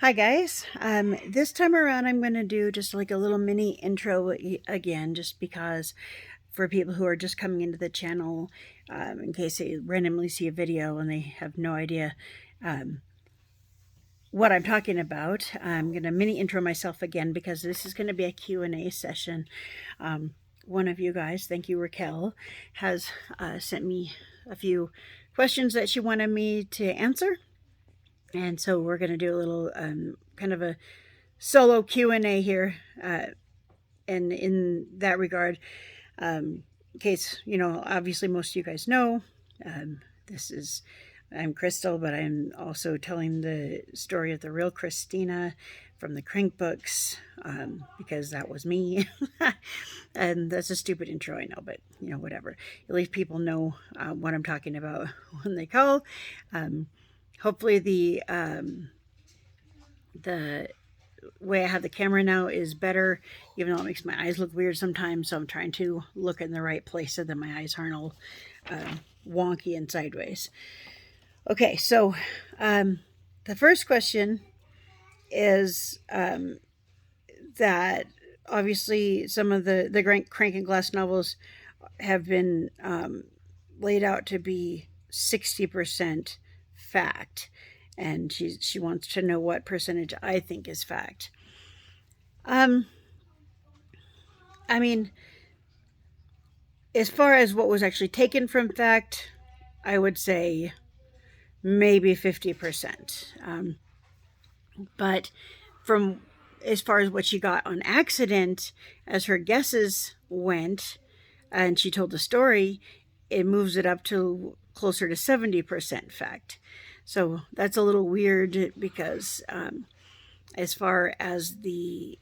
Hi guys. This time around I'm going to do just like a little mini intro again, just because for people who are just coming into the channel, in case they randomly see a video and they have no idea um, what I'm talking about, I'm going to mini intro myself again because this is going to be a Q&A session. One of you guys, thank you Raquel, has sent me a few questions that she wanted me to answer. And so we're going to do a little kind of a solo Q&A here. And in that regard, in case, obviously most of you guys know, this is, I'm Crystal, but I'm also telling the story of the real Christina from the Crank books, because that was me. And that's a stupid intro, I know, but, whatever. At least people know what I'm talking about when they call. Hopefully the way I have the camera now is better, even though it makes my eyes look weird sometimes. So I'm trying to look in the right place so that my eyes aren't all wonky and sideways. Okay, so the first question is that obviously some of the Crank and Glass novels have been laid out to be 60% fact, and she wants to know what percentage I think is fact. I mean, as far as what was actually taken from fact, I would say maybe 50%. But from as far as what she got on accident, as her guesses went, and she told the story, it moves it up to closer to 70% fact. So that's a little weird because as far as the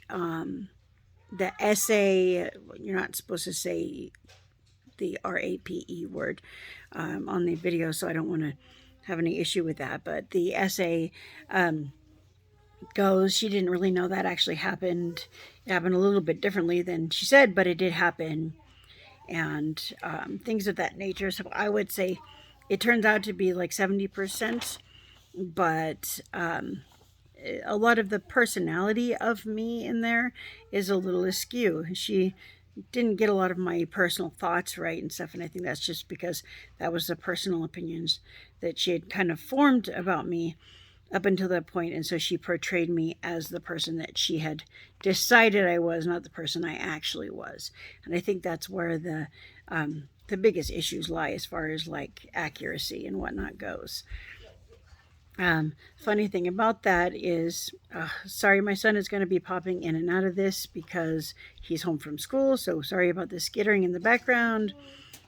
essay, you're not supposed to say the RAPE word on the video, so I don't want to have any issue with that. But the essay goes, she didn't really know that actually happened. It happened a little bit differently than she said, but it did happen, and things of that nature. So I would say it turns out to be like 70%, but a lot of the personality of me in there is a little askew. She didn't get a lot of my personal thoughts right and stuff, and I think that's just because that was the personal opinions that she had kind of formed about me up until that point, and so she portrayed me as the person that she had decided I was, not the person I actually was. And I think that's where the biggest issues lie as far as like accuracy and whatnot goes. Funny thing about that is, sorry, my son is going to be popping in and out of this because he's home from school. So sorry about the skittering in the background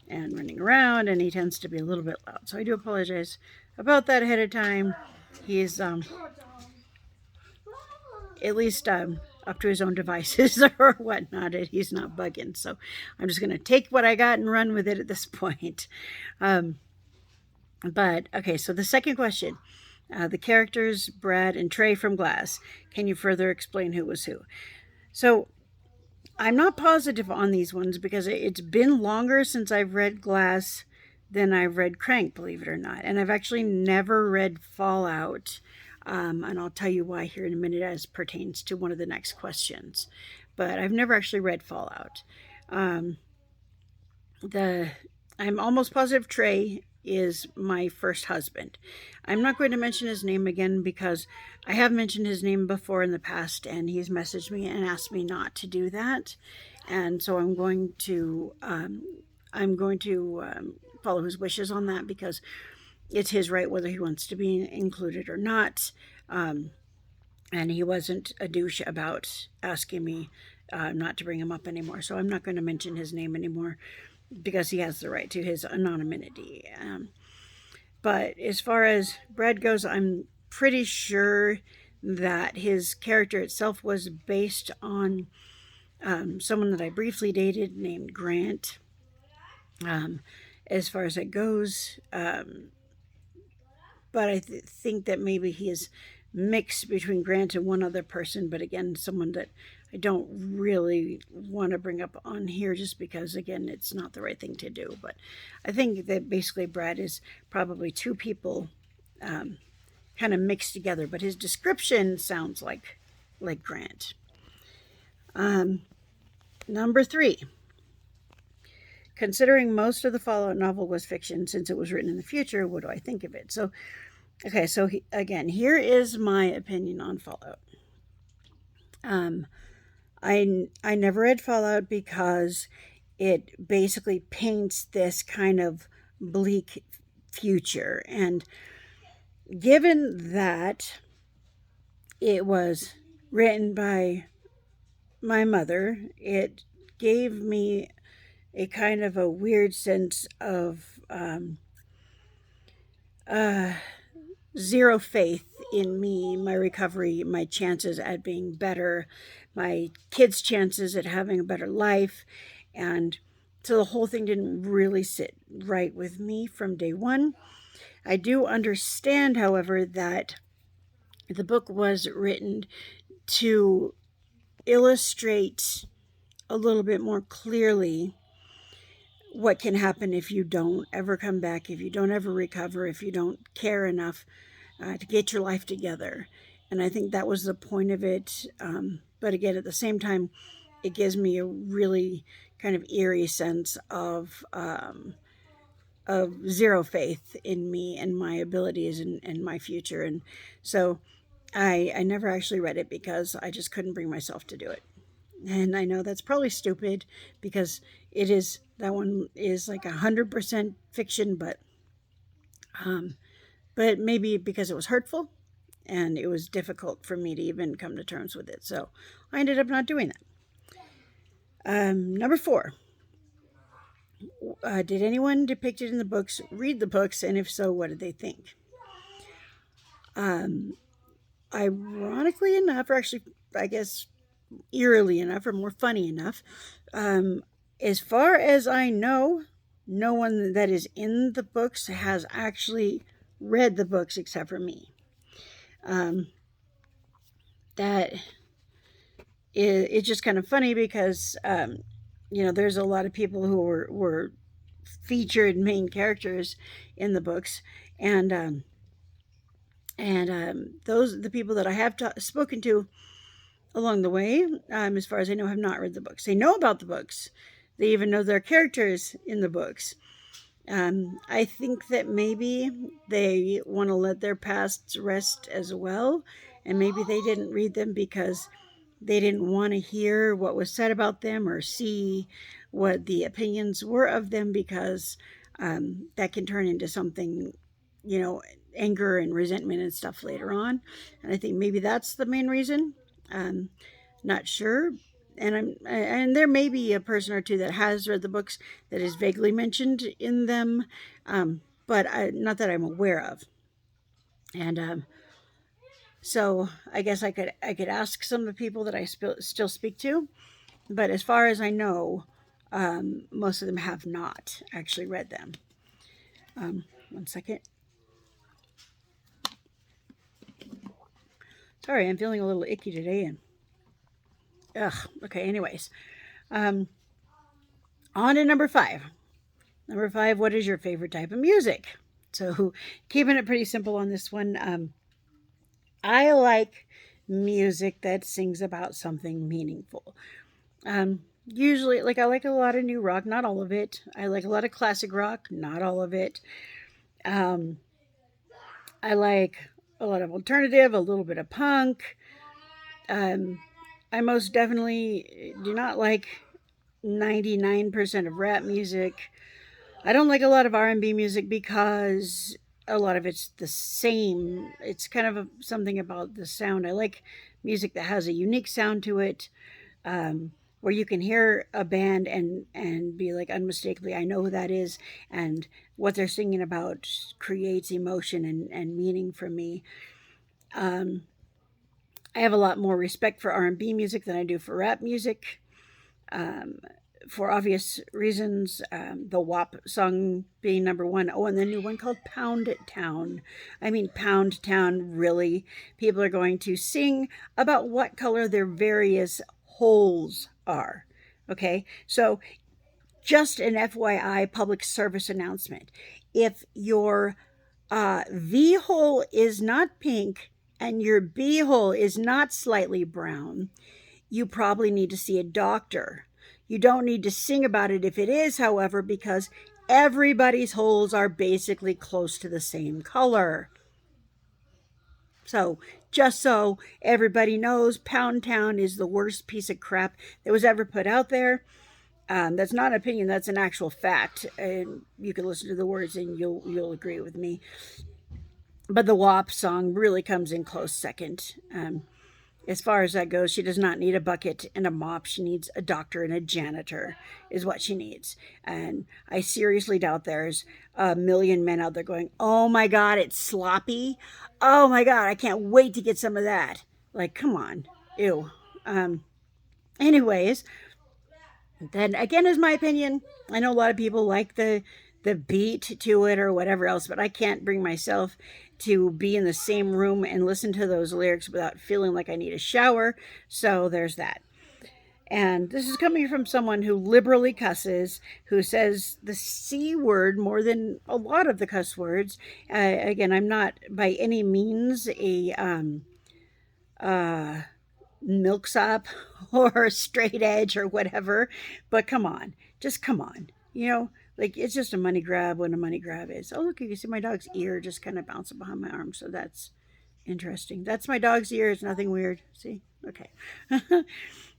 and running around, and he tends to be a little bit loud. So I do apologize about that ahead of time. He's at least up to his own devices or whatnot, and he's not bugging. So I'm just going to take what I got and run with it at this point. But okay, so the second question. The characters, Brad and Trey from Glass. Can you further explain who was who? So I'm not positive on these ones because it's been longer since I've read Glass than I've read Crank, believe it or not. And I've actually never read Fallout. And I'll tell you why here in a minute as pertains to one of the next questions. But I've never actually read Fallout. I'm almost positive Trey is my first husband. I'm not going to mention his name again because I have mentioned his name before in the past, and he's messaged me and asked me not to do that. And so I'm going to follow his wishes on that because it's his right whether he wants to be included or not. And he wasn't a douche about asking me not to bring him up anymore. So I'm not going to mention his name anymore because he has the right to his anonymity. But as far as Brad goes, I'm pretty sure that his character itself was based on someone that I briefly dated named Grant. As far as it goes, but I think that maybe he is mixed between Grant and one other person, but again, someone that I don't really want to bring up on here just because, again, it's not the right thing to do. But I think that basically Brad is probably two people kind of mixed together, but his description sounds like Grant. Number 3. Considering most of the Fallout novel was fiction, since it was written in the future, what do I think of it? So, okay, so again, here is my opinion on Fallout. I never read Fallout because it basically paints this kind of bleak future. And given that it was written by my mother, it gave me a kind of a weird sense of zero faith in me, my recovery, my chances at being better, my kids' chances at having a better life. And so the whole thing didn't really sit right with me from day one. I do understand, however, that the book was written to illustrate a little bit more clearly what can happen if you don't ever come back, if you don't ever recover, if you don't care enough to get your life together. And I think that was the point of it. But again, at the same time, it gives me a really kind of eerie sense of zero faith in me and my abilities and my future. And so I never actually read it because I just couldn't bring myself to do it. And I know that's probably stupid because that one is like 100% fiction, but maybe because it was hurtful and it was difficult for me to even come to terms with it. So I ended up not doing that. Number 4. Did anyone depicted in the books read the books? And if so, what did they think? Ironically enough, or actually, I guess, eerily enough, or more funny enough, as far as I know, no one that is in the books has actually read the books except for me. That it's just kind of funny because there's a lot of people who were featured main characters in the books, and those the people that I have spoken to along the way, as far as I know, have not read the books. They know about the books. They even know their characters in the books. I think that maybe they want to let their pasts rest as well, and maybe they didn't read them because they didn't want to hear what was said about them or see what the opinions were of them, because that can turn into something, anger and resentment and stuff later on. And I think maybe that's the main reason. Not sure. And there may be a person or two that has read the books that is vaguely mentioned in them, but not that I'm aware of. And so I guess I could ask some of the people that I still speak to, but as far as I know, most of them have not actually read them. One second. Sorry, I'm feeling a little icky today. Okay, anyways. On to number 5. Number 5, what is your favorite type of music? So keeping it pretty simple on this one. I like music that sings about something meaningful. Usually, I like a lot of new rock, not all of it. I like a lot of classic rock, not all of it. I like a lot of alternative, a little bit of punk. I most definitely do not like 99% of rap music. I don't like a lot of R&B music because a lot of it's the same. It's kind of something about the sound. I like music that has a unique sound to it, where you can hear a band and be like, unmistakably, I know who that is, and what they're singing about creates emotion and meaning for me. I have a lot more respect for R&B music than I do for rap music. For obvious reasons, the WAP song being number 1. Oh, and the new one called Pound Town. I mean, Pound Town, really? People are going to sing about what color their various holes are. Okay? So, just an FYI public service announcement. If your V hole is not pink and your B hole is not slightly brown, you probably need to see a doctor. You don't need to sing about it if it is, however, because everybody's holes are basically close to the same color. So, just so everybody knows, Pound Town is the worst piece of crap that was ever put out there. That's not an opinion; that's an actual fact, and you can listen to the words and you'll agree with me. But the WAP song really comes in close second. As far as that goes, she does not need a bucket and a mop. She needs a doctor and a janitor, is what she needs. And I seriously doubt there's a million men out there going, oh my God, it's sloppy. Oh my God, I can't wait to get some of that. Like, come on. Ew. Anyways, then again, is my opinion. I know a lot of people like the beat to it or whatever else, but I can't bring myself to be in the same room and listen to those lyrics without feeling like I need a shower. So there's that. And this is coming from someone who liberally cusses, who says the C word more than a lot of the cuss words. Again, I'm not by any means a milksop or straight edge or whatever, but come on, just come on. Like it's just a money grab when a money grab is. Oh, look, you can see my dog's ear just kind of bouncing behind my arm, so that's interesting. That's my dog's ear. It's nothing weird. See? Okay.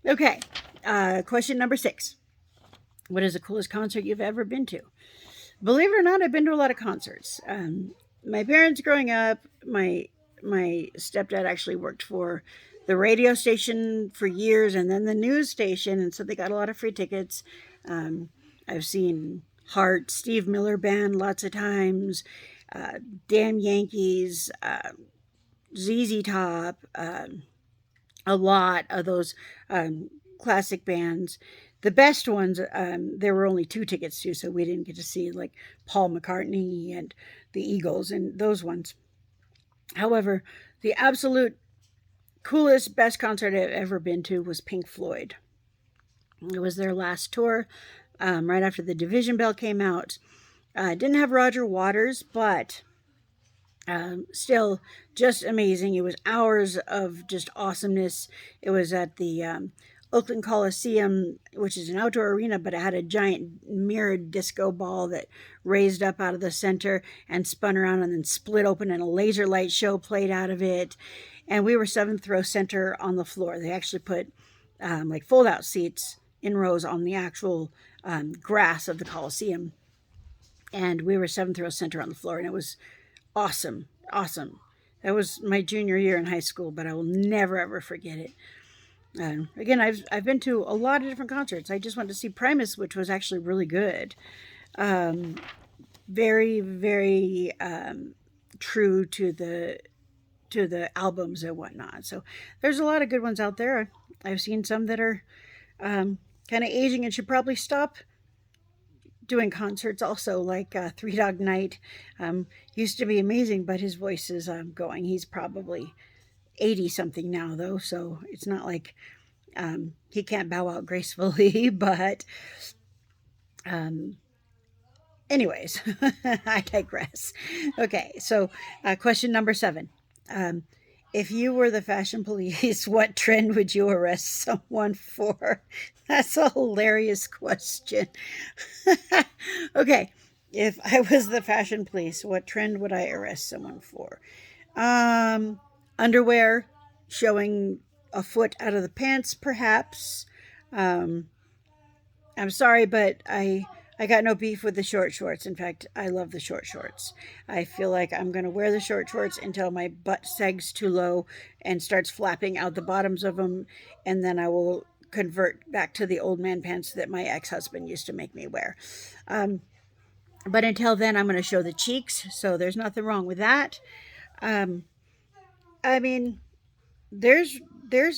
Okay. Question number 6. What is the coolest concert you've ever been to? Believe it or not, I've been to a lot of concerts. My parents growing up, my stepdad actually worked for the radio station for years and then the news station, and so they got a lot of free tickets. I've seen Heart, Steve Miller Band lots of times, Damn Yankees, ZZ Top, a lot of those classic bands. The best ones, there were only 2 tickets to, so we didn't get to see like Paul McCartney and the Eagles and those ones. However, the absolute coolest, best concert I've ever been to was Pink Floyd. It was their last tour, right after the Division Bell came out. Didn't have Roger Waters, but still just amazing. It was hours of just awesomeness. It was at the Oakland Coliseum, which is an outdoor arena, but it had a giant mirrored disco ball that raised up out of the center and spun around and then split open, and a laser light show played out of it. And we were 7th row center on the floor. They actually put like fold out seats in rows on the actual grass of the Coliseum. And we were 7th row center on the floor, and it was awesome. Awesome. That was my junior year in high school, but I will never ever forget it. Again, I've been to a lot of different concerts. I just went to see Primus, which was actually really good. Very, very true to the albums and whatnot. So there's a lot of good ones out there. I've seen some that are kind of aging and should probably stop doing concerts also, like Three Dog Night. Used to be amazing, but his voice is going. He's probably 80 something now, though, so it's not like he can't bow out gracefully. But anyways, I digress. Okay, so question number 7. If you were the fashion police, what trend would you arrest someone for? That's a hilarious question. Okay, if I was the fashion police, what trend would I arrest someone for? Underwear showing a foot out of the pants, perhaps. I'm sorry, but I got no beef with the short shorts. In fact, I love the short shorts. I feel like I'm going to wear the short shorts until my butt sags too low and starts flapping out the bottoms of them, and then I will convert back to the old man pants that my ex-husband used to make me wear. But until then, I'm going to show the cheeks, so there's nothing wrong with that. I mean, there's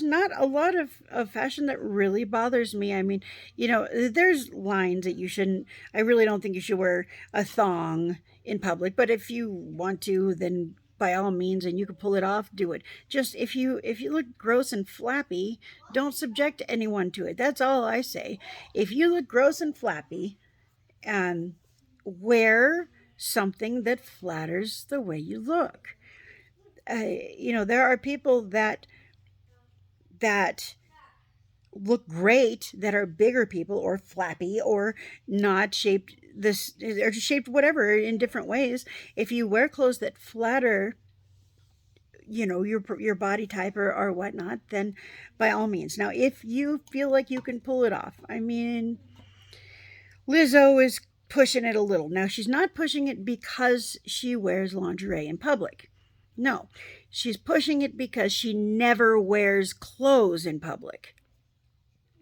not a lot of fashion that really bothers me. I mean, there's lines that you shouldn't. I really don't think you should wear a thong in public, but if you want to, then by all means, and you can pull it off, do it. Just if you look gross and flappy, don't subject anyone to it. That's all I say. If you look gross and flappy, wear something that flatters the way you look. There are people that look great that are bigger people or flappy or not shaped this or shaped whatever in different ways. If you wear clothes that flatter your body type or whatnot, then by all means. Now if you feel like you can pull it off, I mean, Lizzo is pushing it a little. Now she's not pushing it because she wears lingerie in public. No, she's pushing it because she never wears clothes in public.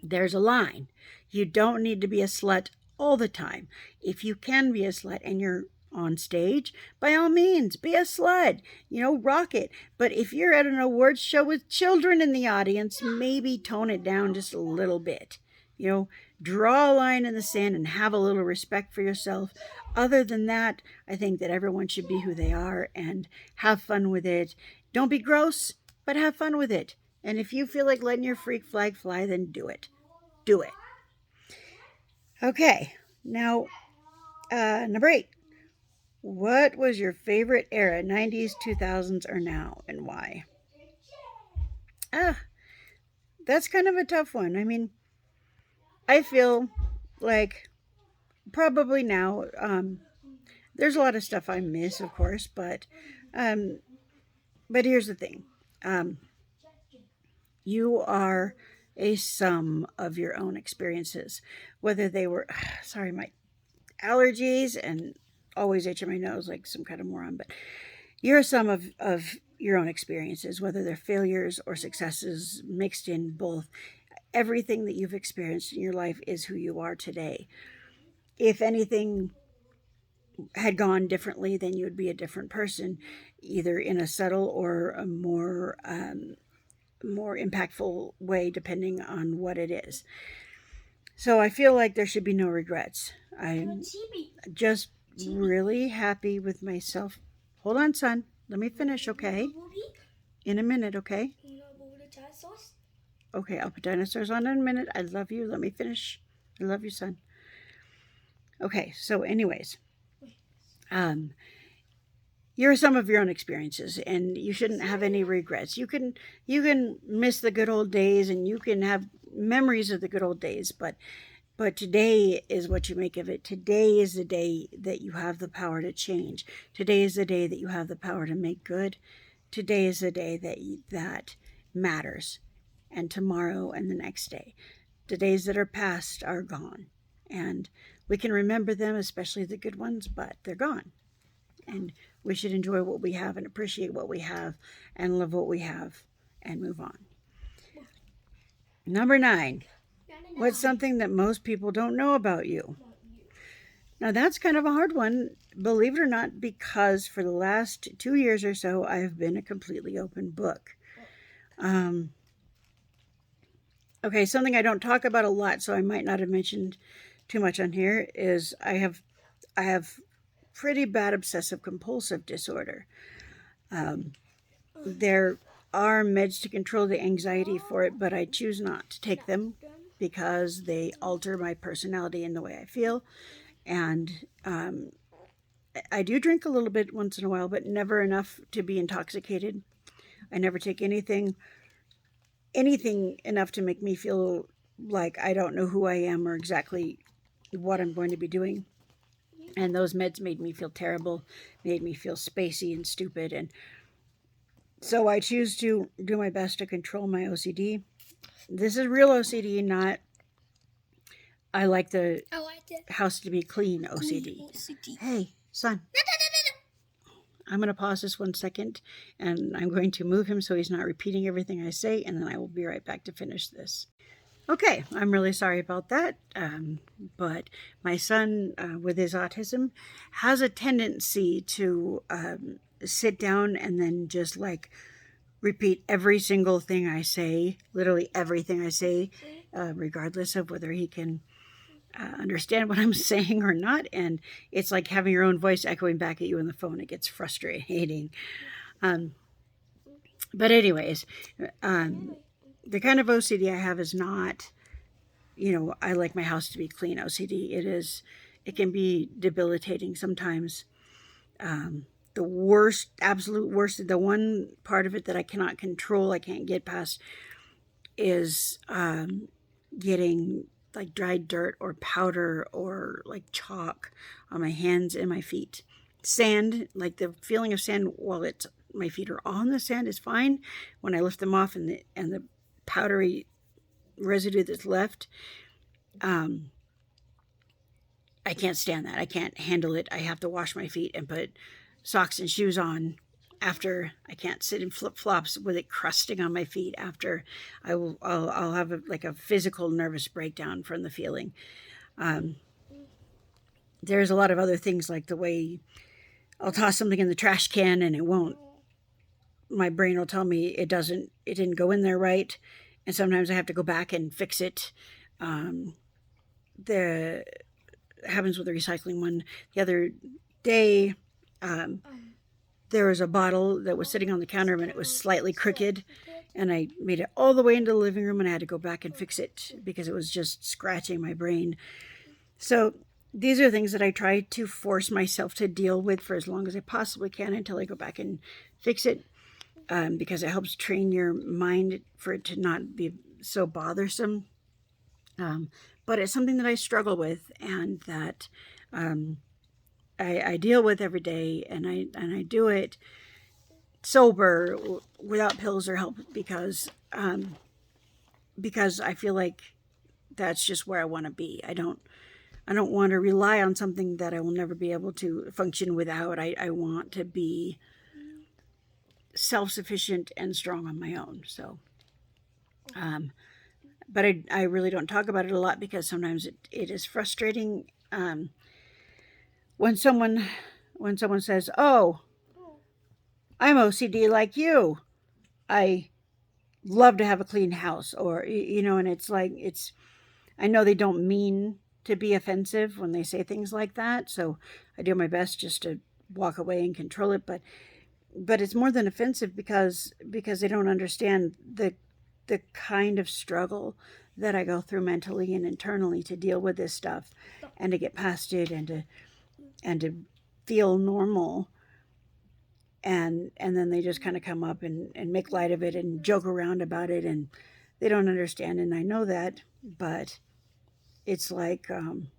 There's a line. You don't need to be a slut all the time. If you can be a slut and you're on stage, by all means, be a slut. Rock it. But if you're at an awards show with children in the audience, maybe tone it down just a little bit. Draw a line in the sand and have a little respect for yourself. Other than that, I think that everyone should be who they are and have fun with it. Don't be gross, but have fun with it. And if you feel like letting your freak flag fly, then do it. Do it. Okay, now, number 8. What was your favorite era, 90s, 2000s, or now, and why? That's kind of a tough one. I mean, I feel like probably now, there's a lot of stuff I miss, of course, but here's the thing. You are a sum of your own experiences, whether they were, sorry, my allergies and always itching my nose like some kind of moron, but you're a sum of your own experiences, whether they're failures or successes mixed in both. Everything that you've experienced in your life is who you are today. If anything had gone differently, then you would be a different person, either in a subtle or a more impactful way, depending on what it is. So I feel like there should be no regrets. I'm just really happy with myself. Hold on, son. Let me finish, okay? In a minute, okay? Okay, I'll put dinosaurs on in a minute. I love you. Let me finish. I love you, son. Okay, so anyways, you're some of your own experiences, and you shouldn't have any regrets. You can miss the good old days, and you can have memories of the good old days, but today is what you make of it. Today is the day that you have the power to change. Today is the day that you have the power to make good. Today is the day that matters, and tomorrow and the next day. The days that are past are gone, and we can remember them, especially the good ones, but they're gone. And we should enjoy what we have and appreciate what we have and love what we have and move on. Number 9. What's something that most people don't know about you? Now that's kind of a hard one, believe it or not, because for the last 2 years or so, I have been a completely open book. Okay, something I don't talk about a lot, so I might not have mentioned too much on here, is I have pretty bad obsessive compulsive disorder. There are meds to control the anxiety for it, but I choose not to take them because they alter my personality and the way I feel. And I do drink a little bit once in a while, but never enough to be intoxicated. I never take anything enough to make me feel like I don't know who I am or exactly what I'm going to be doing. And those meds made me feel terrible, made me feel spacey and stupid. And so I choose to do my best to control my OCD. This is real OCD, not I like the house to be clean OCD. Hey, son. I'm going to pause this 1 second, and I'm going to move him so he's not repeating everything I say, and then I will be right back to finish this. Okay, I'm really sorry about that, but my son, with his autism, has a tendency to sit down and then just like repeat every single thing I say, literally everything I say, regardless of whether he can understand what I'm saying or not. And it's like having your own voice echoing back at you on the phone. It gets frustrating. But anyways, the kind of OCD I have is not, I like my house to be clean OCD. It can be debilitating sometimes. The worst, absolute worst, the one part of it that I cannot control, I can't get past, is getting like dried dirt or powder or like chalk on my hands and my feet. Sand, like the feeling of sand while it's my feet are on the sand is fine. When I lift them off and the powdery residue that's left, um, I can't stand that. I can't handle it. I have to wash my feet and put socks and shoes on after. I can't sit in flip-flops with it crusting on my feet after. I'll have like a physical nervous breakdown from the feeling. There's a lot of other things, like the way I'll toss something in the trash can and it won't. My brain will tell me it didn't go in there right. And sometimes I have to go back and fix it. The happens with the recycling one. The other day, there was a bottle that was sitting on the counter and it was slightly crooked, and I made it all the way into the living room and I had to go back and fix it because it was just scratching my brain. So these are things that I try to force myself to deal with for as long as I possibly can until I go back and fix it, because it helps train your mind for it to not be so bothersome. But it's something that I struggle with and that I deal with every day, and I do it sober without pills or help because I feel like that's just where I want to be. I don't want to rely on something that I will never be able to function without. I want to be self-sufficient and strong on my own. So, but I really don't talk about it a lot because sometimes it is frustrating. When someone says, "Oh, I'm OCD like you. I love to have a clean house," or and it's like I know they don't mean to be offensive when they say things like that, so I do my best just to walk away and control it. But it's more than offensive because they don't understand the kind of struggle that I go through mentally and internally to deal with this stuff and to get past it and to feel normal. And then they just kind of come up and make light of it and joke around about it, and they don't understand, and I know that, but it's like having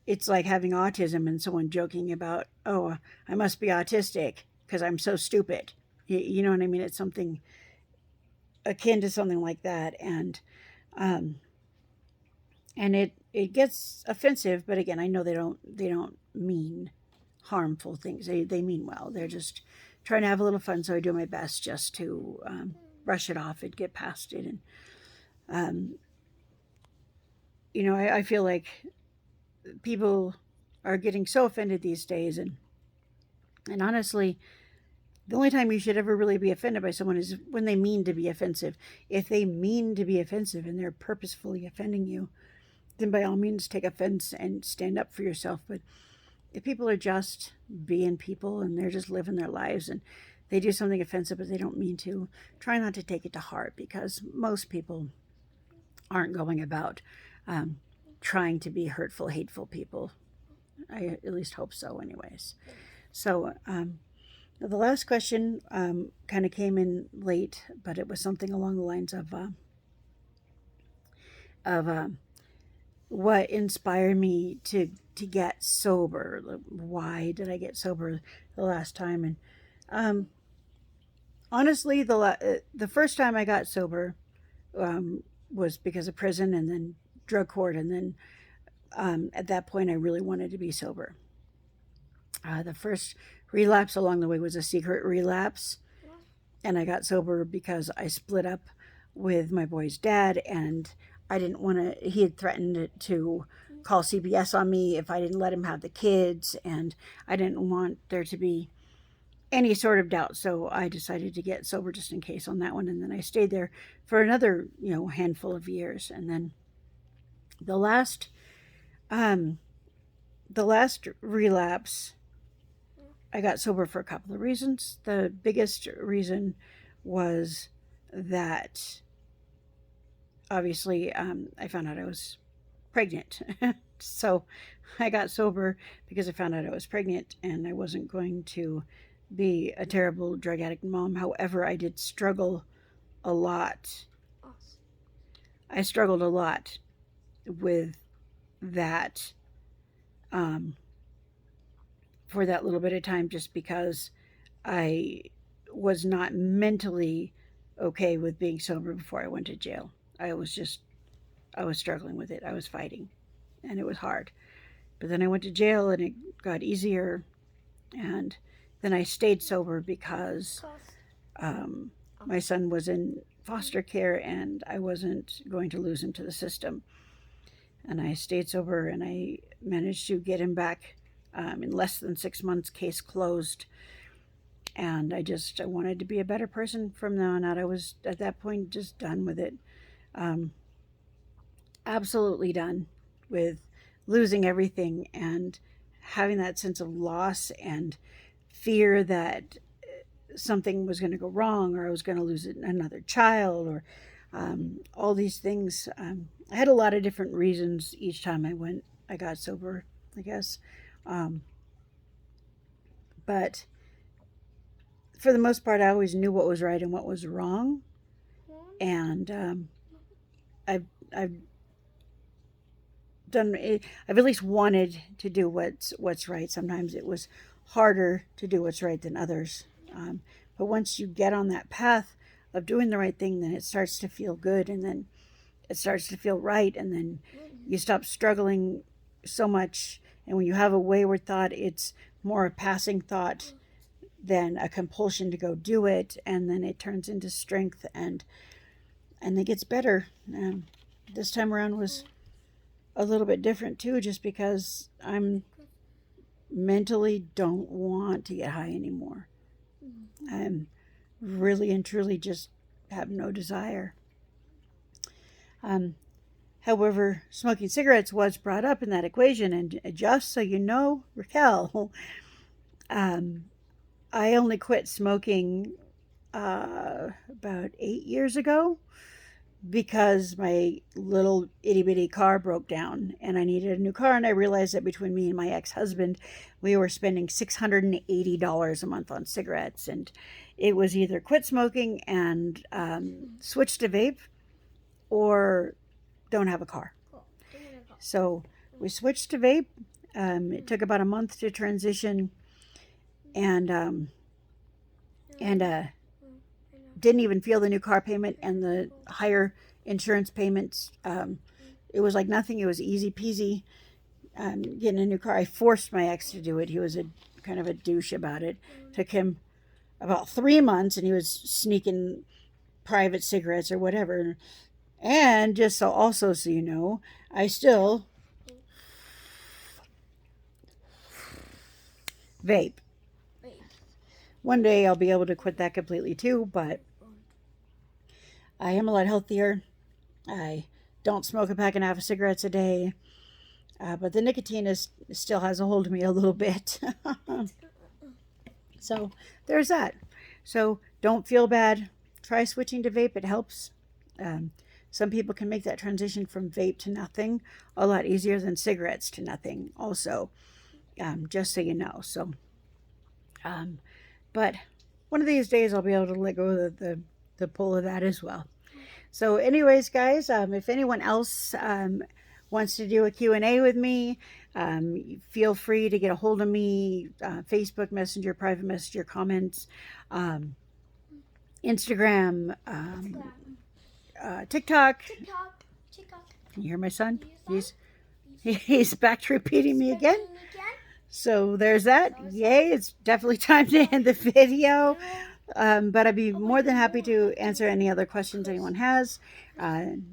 autism and someone joking about, "Oh, I must be autistic because I'm so stupid." You know what I mean? It's something akin to something like that, and it gets offensive. But again, I know they don't mean harmful things. They mean well. They're just trying to have a little fun. So I do my best just to brush it off and get past it. And I feel like people are getting so offended these days, and honestly, the only time you should ever really be offended by someone is when they mean to be offensive. If they mean to be offensive and they're purposefully offending you, then by all means take offense and stand up for yourself. But if people are just being people and they're just living their lives and they do something offensive but they don't mean to, try not to take it to heart, because most people aren't going about trying to be hurtful, hateful people. I at least hope so anyways. So the last question kind of came in late, but it was something along the lines of what inspired me to get sober. Why did I get sober the last time? And honestly, the first time I got sober was because of prison and then drug court, and then at that point I really wanted to be sober. The first relapse along the way was a secret relapse, and I got sober because I split up with my boy's dad, and I didn't want to. He had threatened to call CPS on me if I didn't let him have the kids, and I didn't want there to be any sort of doubt. So I decided to get sober just in case on that one, and then I stayed there for another handful of years, and then the last relapse, I got sober for a couple of reasons. The biggest reason was that obviously I found out I was pregnant. So I got sober because I found out I was pregnant and I wasn't going to be a terrible drug addict mom. However, I did struggle a lot. I struggled a lot with that for that little bit of time just because I was not mentally okay with being sober before I went to jail. I was struggling with it. I was fighting and it was hard. But then I went to jail and it got easier. And then I stayed sober because my son was in foster care and I wasn't going to lose him to the system. And I stayed sober and I managed to get him back in less than 6 months, case closed. And I wanted to be a better person from now on out. I was at that point just done with it. Absolutely done with losing everything and having that sense of loss and fear that something was going to go wrong or I was going to lose another child or all these things. I had a lot of different reasons each time I got sober, I guess. But for the most part, I always knew what was right and what was wrong. And I've done it. I've at least wanted to do what's right. Sometimes it was harder to do what's right than others. But once you get on that path of doing the right thing, then it starts to feel good, and then it starts to feel right, and then you stop struggling so much. And when you have a wayward thought, it's more a passing thought than a compulsion to go do it, and then it turns into strength and it gets better. This time around was a little bit different too, just because I'm mentally don't want to get high anymore. I'm really and truly just have no desire. However, smoking cigarettes was brought up in that equation, and just so you know, Raquel, I only quit smoking about 8 years ago because my little itty bitty car broke down and I needed a new car. And I realized that between me and my ex-husband, we were spending $680 a month on cigarettes. And it was either quit smoking and switch to vape or don't have a car. So we switched to vape. It took about a month to transition and didn't even feel the new car payment and the higher insurance payments. It was like nothing. It was easy peasy getting a new car. I forced my ex to do it. He was a kind of a douche about it. Took him about 3 months, and he was sneaking private cigarettes or whatever. And just so you know, I still vape. One day I'll be able to quit that completely too, but I am a lot healthier. I don't smoke a pack and a half of cigarettes a day, but the nicotine still has a hold of me a little bit. So there's that. So don't feel bad. Try switching to vape. It helps. Some people can make that transition from vape to nothing a lot easier than cigarettes to nothing also, just so you know. So, but one of these days I'll be able to let go of the pull of that as well. So anyways, guys, if anyone else wants to do a Q&A with me, feel free to get a hold of me, Facebook Messenger, private messenger, comments, Instagram, TikTok. Can you hear my son? He's back to repeating me again. So there's that. Yay, it's definitely time to end the video. But I'd be more than happy to answer any other questions anyone has.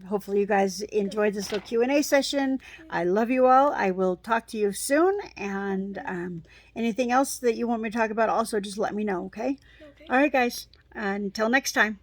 Hopefully you guys enjoyed this little Q&A session. I love you all. I will talk to you soon. And anything else that you want me to talk about, also just let me know, okay? All right, guys. Until next time.